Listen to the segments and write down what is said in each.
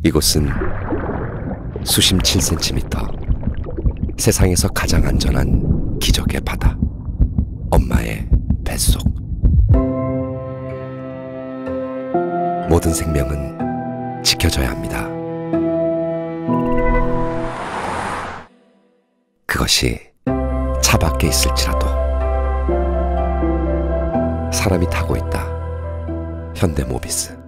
이곳은 수심 7cm, 세상에서 가장 안전한 기적의 바다, 엄마의 뱃속. 모든 생명은 지켜져야 합니다. 그것이 차 밖에 있을지라도 사람이 타고 있다. 현대모비스.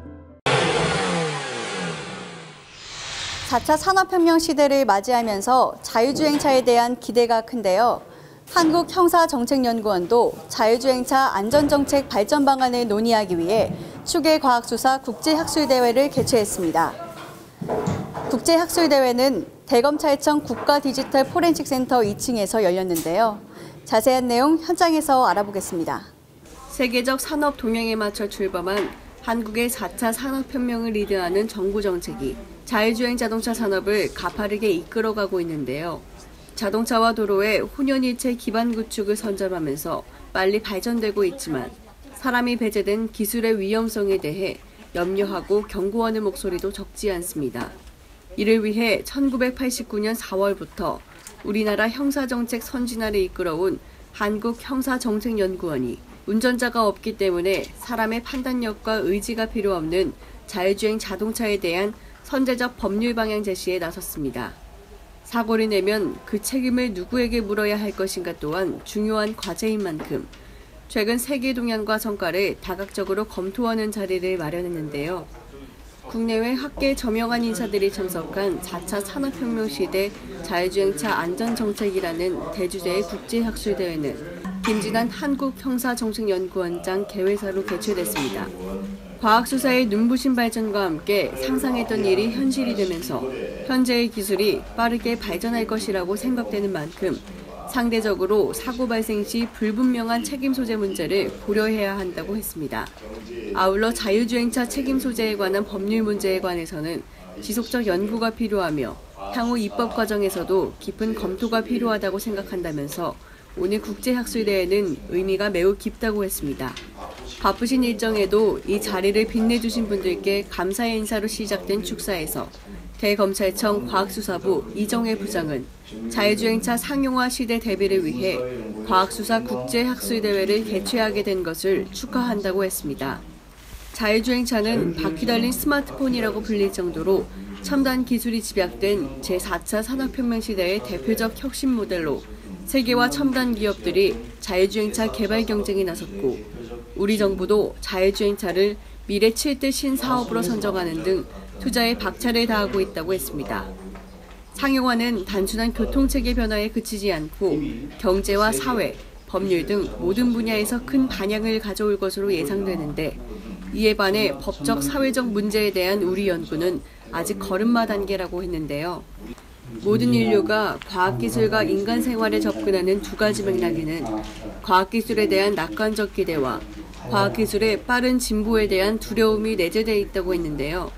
4차 산업혁명 시대를 맞이하면서 자율주행차에 대한 기대가 큰데요. 한국형사정책연구원도 자율주행차 안전정책 발전 방안을 논의하기 위해 추계과학수사 국제학술대회를 개최했습니다. 국제학술대회는 대검찰청 국가디지털 포렌식센터 2층에서 열렸는데요. 자세한 내용 현장에서 알아보겠습니다. 세계적 산업 동향에 맞춰 출범한 한국의 4차 산업혁명을 리드하는 정부 정책이 자율주행 자동차 산업을 가파르게 이끌어가고 있는데요. 자동차와 도로의 혼연일체 기반 구축을 선점하면서 빨리 발전되고 있지만 사람이 배제된 기술의 위험성에 대해 염려하고 경고하는 목소리도 적지 않습니다. 이를 위해 1989년 4월부터 우리나라 형사정책 선진화를 이끌어온 한국형사정책연구원이 운전자가 없기 때문에 사람의 판단력과 의지가 필요 없는 자율주행 자동차에 대한 선제적 법률 방향 제시에 나섰습니다. 사고를 내면 그 책임을 누구에게 물어야 할 것인가 또한 중요한 과제인 만큼 최근 세계 동향과 성과를 다각적으로 검토하는 자리를 마련했는데요. 국내외 학계 저명한 인사들이 참석한 4차 산업혁명 시대 자율주행차 안전정책이라는 대주제의 국제학술대회는 김진환 한국형사정책연구원장 개회사로 개최됐습니다. 과학수사의 눈부신 발전과 함께 상상했던 일이 현실이 되면서 현재의 기술이 빠르게 발전할 것이라고 생각되는 만큼 상대적으로 사고 발생 시 불분명한 책임 소재 문제를 고려해야 한다고 했습니다. 아울러 자율주행차 책임 소재에 관한 법률 문제에 관해서는 지속적 연구가 필요하며 향후 입법 과정에서도 깊은 검토가 필요하다고 생각한다면서 오늘 국제학술대회는 의미가 매우 깊다고 했습니다. 바쁘신 일정에도 이 자리를 빛내주신 분들께 감사의 인사로 시작된 축사에서 대검찰청 과학수사부 이정혜 부장은 자율주행차 상용화 시대 대비를 위해 과학수사 국제학술대회를 개최하게 된 것을 축하한다고 했습니다. 자율주행차는 바퀴 달린 스마트폰이라고 불릴 정도로 첨단 기술이 집약된 제4차 산업혁명 시대의 대표적 혁신 모델로 세계와 첨단 기업들이 자율주행차 개발 경쟁에 나섰고 우리 정부도 자율주행차를 미래 7대 신사업으로 선정하는 등 투자에 박차를 다하고 있다고 했습니다. 상용화는 단순한 교통체계 변화에 그치지 않고 경제와 사회, 법률 등 모든 분야에서 큰 반향을 가져올 것으로 예상되는데 이에 반해 법적, 사회적 문제에 대한 우리 연구는 아직 걸음마 단계라고 했는데요. 모든 인류가 과학기술과 인간 생활에 접근하는 두 가지 맥락에는 과학기술에 대한 낙관적 기대와 과학기술의 빠른 진보에 대한 두려움이 내재되어 있다고 했는데요.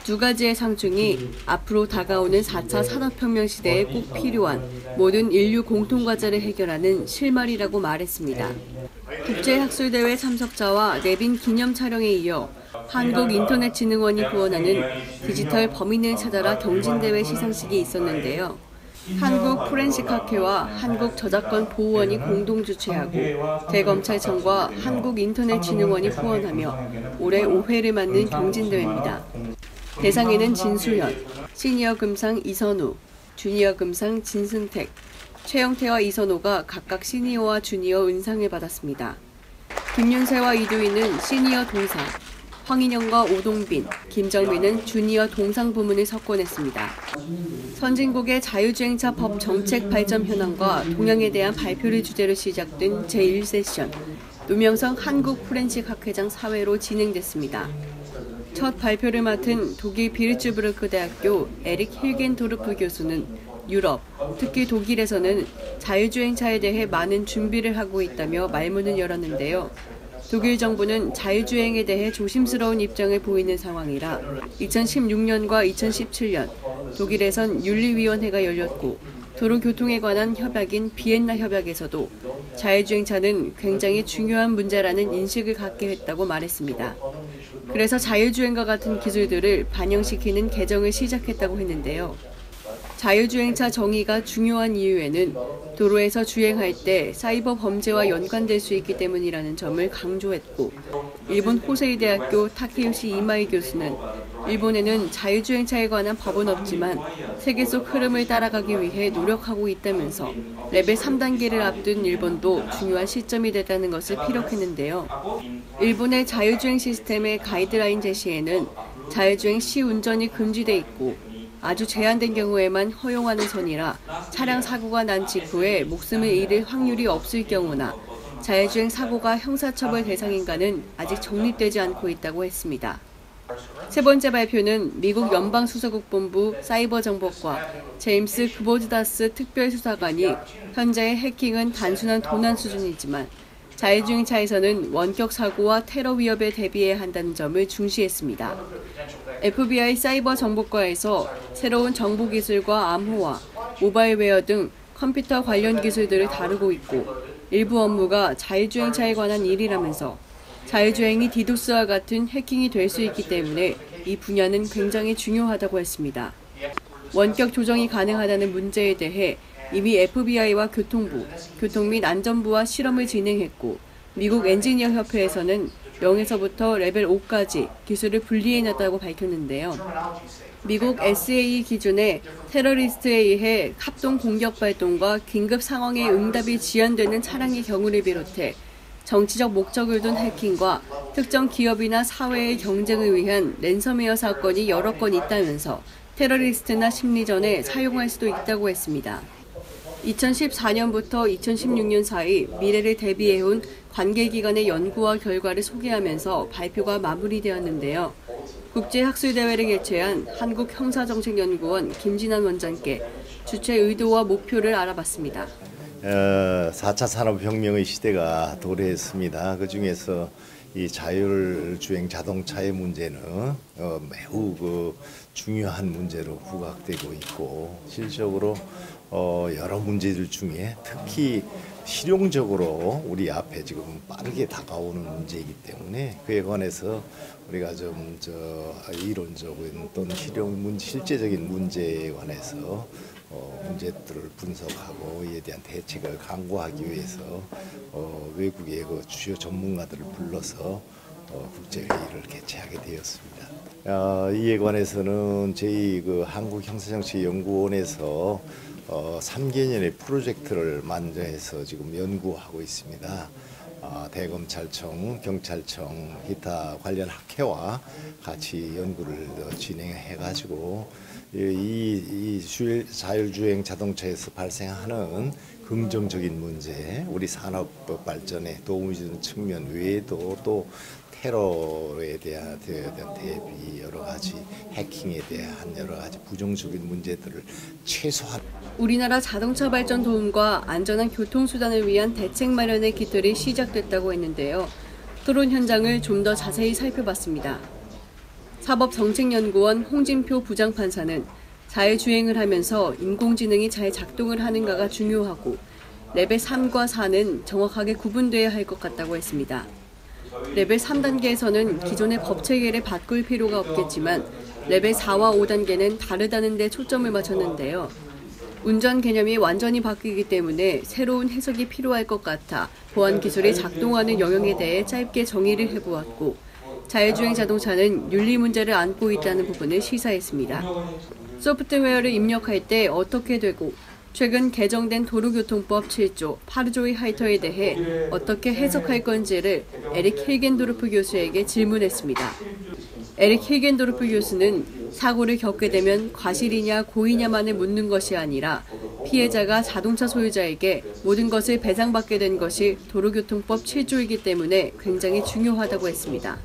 두 가지의 상충이 앞으로 다가오는 4차 산업혁명 시대에 꼭 필요한 모든 인류 공통과제를 해결하는 실마리라고 말했습니다. 국제학술대회 참석자와 내빈 기념 촬영에 이어 한국인터넷진흥원이 후원하는 디지털 범인을 찾아라 경진대회 시상식이 있었는데요. 한국포렌식학회와 한국저작권보호원이 공동 주최하고 대검찰청과 한국인터넷진흥원이 후원하며 올해 5회를 맞는 경진대회입니다. 대상에는 진수현, 시니어 금상 이선우, 주니어 금상 진승택, 최영태와 이선호가 각각 시니어와 주니어 은상을 받았습니다. 김윤세와 이두희는 시니어 동상, 황인영과 오동빈, 김정민은 주니어 동상 부문을 석권했습니다. 선진국의 자율주행차 법 정책 발전 현황과 동향에 대한 발표를 주제로 시작된 제1세션, 노명성 한국포렌식학회장 사회로 진행됐습니다. 첫 발표를 맡은 독일 비르츠부르크 대학교 에릭 힐겐도르프 교수는 유럽, 특히 독일에서는 자율주행차에 대해 많은 준비를 하고 있다며 말문을 열었는데요. 독일 정부는 자율주행에 대해 조심스러운 입장을 보이는 상황이라 2016년과 2017년 독일에선 윤리위원회가 열렸고 도로교통에 관한 협약인 비엔나 협약에서도 자율주행차는 굉장히 중요한 문제라는 인식을 갖게 했다고 말했습니다. 그래서 자율주행과 같은 기술들을 반영시키는 개정을 시작했다고 했는데요. 자율주행차 정의가 중요한 이유에는 도로에서 주행할 때 사이버 범죄와 연관될 수 있기 때문이라는 점을 강조했고, 일본 호세이 대학교 타케요시 이마이 교수는 일본에는 자율주행차에 관한 법은 없지만 세계 속 흐름을 따라가기 위해 노력하고 있다면서 레벨 3단계를 앞둔 일본도 중요한 시점이 됐다는 것을 피력했는데요. 일본의 자율주행 시스템의 가이드라인 제시에는 자율주행 시 운전이 금지돼 있고 아주 제한된 경우에만 허용하는 선이라 차량 사고가 난 직후에 목숨을 잃을 확률이 없을 경우나 자율주행 사고가 형사처벌 대상인가는 아직 정립되지 않고 있다고 했습니다. 세 번째 발표는 미국 연방수사국본부 사이버정보과 제임스 그보드다스 특별수사관이 현재의 해킹은 단순한 도난 수준이지만 자율주행차에서는 원격 사고와 테러 위협에 대비해야 한다는 점을 중시했습니다. FBI 사이버 정보과에서 새로운 정보기술과 암호화, 모바일웨어 등 컴퓨터 관련 기술들을 다루고 있고 일부 업무가 자율주행차에 관한 일이라면서 자율주행이 디도스와 같은 해킹이 될 수 있기 때문에 이 분야는 굉장히 중요하다고 했습니다. 원격 조정이 가능하다는 문제에 대해 이미 FBI와 교통부, 교통 및 안전부와 실험을 진행했고 미국 엔지니어 협회에서는 0에서부터 레벨 5까지 기술을 분리해놨다고 밝혔는데요. 미국 SAE 기준의 테러리스트에 의해 합동 공격 발동과 긴급 상황에 응답이 지연되는 차량의 경우를 비롯해 정치적 목적을 둔 해킹과 특정 기업이나 사회의 경쟁을 위한 랜섬웨어 사건이 여러 건 있다면서 테러리스트나 심리전에 사용할 수도 있다고 했습니다. 2014년부터 2016년 사이 미래를 대비해온 관계기관의 연구와 결과를 소개하면서 발표가 마무리되었는데요. 국제학술대회를 개최한 한국형사정책연구원 김진환 원장께 주최 의도와 목표를 알아봤습니다. 4차 산업혁명의 시대가 도래했습니다. 그중에서 이 자율주행 자동차의 문제는 매우 중요한 문제로 부각되고 있고 실질적으로 여러 문제들 중에 특히 실용적으로 우리 앞에 지금 빠르게 다가오는 문제이기 때문에 그에 관해서 우리가 좀 이론적인 또는 실제적인 문제에 관해서 문제들을 분석하고 이에 대한 대책을 강구하기 위해서 외국의 주요 전문가들을 불러서 국제회의를 개최하게 되었습니다. 이에 관해서는 저희 한국형사정책연구원에서 3개년의 프로젝트를 만들어서 지금 연구하고 있습니다. 대검찰청, 경찰청, 기타 관련 학회와 같이 연구를 진행해가지고 이 자율주행 자동차에서 발생하는 긍정적인 문제, 우리 산업 발전에 도움이 주는 측면 외에도 또 테러에 대한 대비 여러 가지 해킹에 대한 여러 가지 부정적인 문제들을 최소한 우리나라 자동차 발전 도움과 안전한 교통수단을 위한 대책 마련의 기틀이 시작됐다고 했는데요. 토론 현장을 좀 더 자세히 살펴봤습니다. 사법정책연구원 홍진표 부장판사는 자율주행을 하면서 인공지능이 잘 작동을 하는가가 중요하고 레벨 3과 4는 정확하게 구분돼야 할 것 같다고 했습니다. 레벨 3단계에서는 기존의 법체계를 바꿀 필요가 없겠지만 레벨 4와 5단계는 다르다는 데 초점을 맞췄는데요. 운전 개념이 완전히 바뀌기 때문에 새로운 해석이 필요할 것 같아 보안 기술이 작동하는 영역에 대해 짧게 정의를 해보았고 자율주행 자동차는 윤리 문제를 안고 있다는 부분을 시사했습니다. 소프트웨어를 입력할 때 어떻게 되고 최근 개정된 도로교통법 7조, 8조의 하이터에 대해 어떻게 해석할 건지를 에릭 힐겐도르프 교수에게 질문했습니다. 에릭 힐겐도르프 교수는 사고를 겪게 되면 과실이냐 고의냐만을 묻는 것이 아니라 피해자가 자동차 소유자에게 모든 것을 배상받게 된 것이 도로교통법 7조이기 때문에 굉장히 중요하다고 했습니다.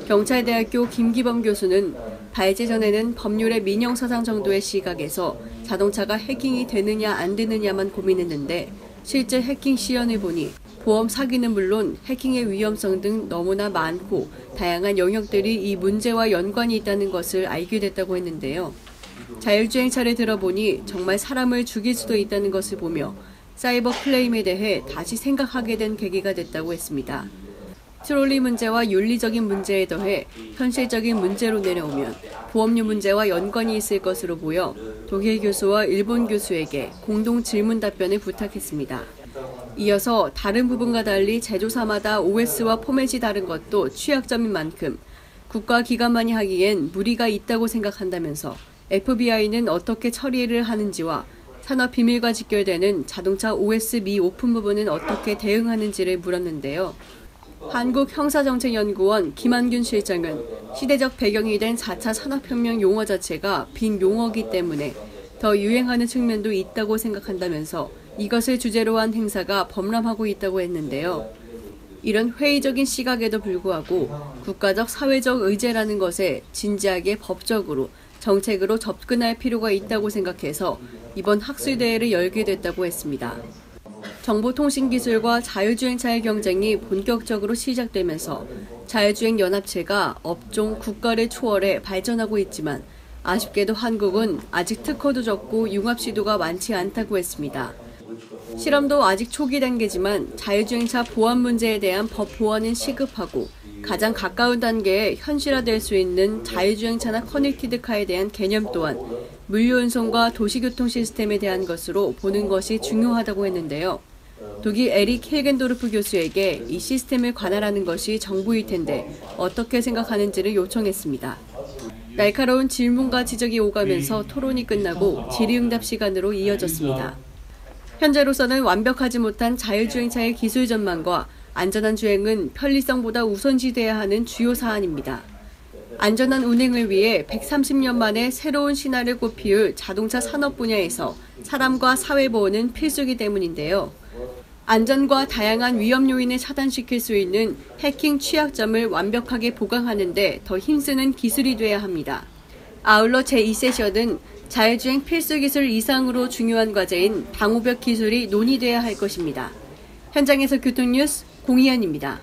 경찰대학교 김기범 교수는 발제 전에는 법률의 민영사상 정도의 시각에서 자동차가 해킹이 되느냐 안 되느냐만 고민했는데 실제 해킹 시연을 보니 보험 사기는 물론 해킹의 위험성 등 너무나 많고 다양한 영역들이 이 문제와 연관이 있다는 것을 알게 됐다고 했는데요. 자율주행차를 들어보니 정말 사람을 죽일 수도 있다는 것을 보며 사이버 클레임에 대해 다시 생각하게 된 계기가 됐다고 했습니다. 트롤리 문제와 윤리적인 문제에 더해 현실적인 문제로 내려오면 보험료 문제와 연관이 있을 것으로 보여 독일 교수와 일본 교수에게 공동 질문 답변을 부탁했습니다. 이어서 다른 부분과 달리 제조사마다 OS와 포맷이 다른 것도 취약점인 만큼 국가 기관만이 하기엔 무리가 있다고 생각한다면서 FBI는 어떻게 처리를 하는지와 산업 비밀과 직결되는 자동차 OS 미 오픈 부분은 어떻게 대응하는지를 물었는데요. 한국형사정책연구원 김한균 실장은 시대적 배경이 된 4차 산업혁명 용어 자체가 빈 용어이기 때문에 더 유행하는 측면도 있다고 생각한다면서 이것을 주제로 한 행사가 범람하고 있다고 했는데요. 이런 회의적인 시각에도 불구하고 국가적 사회적 의제라는 것에 진지하게 법적으로 정책으로 접근할 필요가 있다고 생각해서 이번 학술대회를 열게 됐다고 했습니다. 정보통신기술과 자율주행차의 경쟁이 본격적으로 시작되면서 자율주행연합체가 업종, 국가를 초월해 발전하고 있지만 아쉽게도 한국은 아직 특허도 적고 융합 시도가 많지 않다고 했습니다. 실험도 아직 초기 단계지만 자율주행차 보안 문제에 대한 법 보완은 시급하고 가장 가까운 단계에 현실화될 수 있는 자율주행차나 커넥티드카에 대한 개념 또한 물류운송과 도시교통 시스템에 대한 것으로 보는 것이 중요하다고 했는데요. 독일 에릭 힐겐도르프 교수에게 이 시스템을 관할하는 것이 정부일 텐데 어떻게 생각하는지를 요청했습니다. 날카로운 질문과 지적이 오가면서 토론이 끝나고 질의응답 시간으로 이어졌습니다. 현재로서는 완벽하지 못한 자율주행차의 기술 전망과 안전한 주행은 편리성보다 우선시돼야 하는 주요 사안입니다. 안전한 운행을 위해 130년 만에 새로운 신화를 꽃피울 자동차 산업 분야에서 사람과 사회 보호는 필수이기 때문인데요. 안전과 다양한 위험 요인을 차단시킬 수 있는 해킹 취약점을 완벽하게 보강하는 데 더 힘쓰는 기술이 돼야 합니다. 아울러 제2세션은 자율주행 필수 기술 이상으로 중요한 과제인 방호벽 기술이 논의돼야 할 것입니다. 현장에서 교통뉴스 공희연입니다.